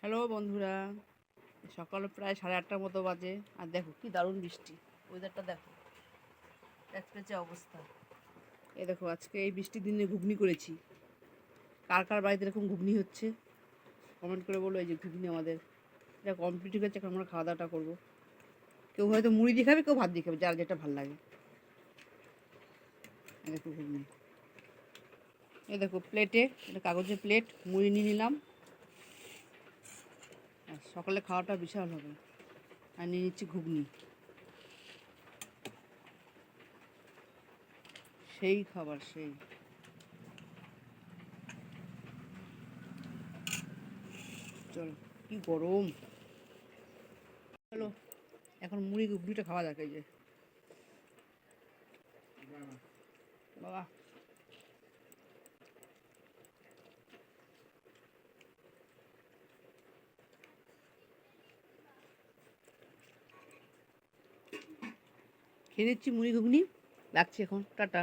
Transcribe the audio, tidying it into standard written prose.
Hello বন্ধুরা, সকাল প্রায় 8:30টার মতো বাজে। আর দেখো কি দারুণ বৃষ্টি, ওয়েদারটা দেখো, প্যাচপ্যাচে অবস্থা। এই দেখো, আজকে এই বৃষ্টির দিনে ঘুগনি করেছি। কার কার বাড়িতে এরকম ঘুগনি হচ্ছে কমেন্ট করে বলো। এই যে ঘুগনি আমাদের এটা কমপ্লিট হয়ে গেছে, এখন আমরা খাওয়া দাওয়াটা করবো। কেউ হয়তো মুড়ি দিয়ে খাবে, কেউ ভাত দিয়ে খাবে, যার যেটা ভালো লাগে। এই দেখো ঘুগনি, এই দেখো প্লেটে, এটা কাগজের প্লেট, মুড়ি নিয়ে নিলাম। আর সকালে খাওয়াটা বিশাল হবে। আর নিয়ে নিচ্ছি ঘুগনি, সেই খাবার সেই। চলো, কি গরম। চলো এখন মুড়ি ঘুগনিটা খাওয়া যাক। এই যে বাবা, খেয়ে নিচ্ছি মুড়ি ঘুগনি, রাখছি এখন, টাটা।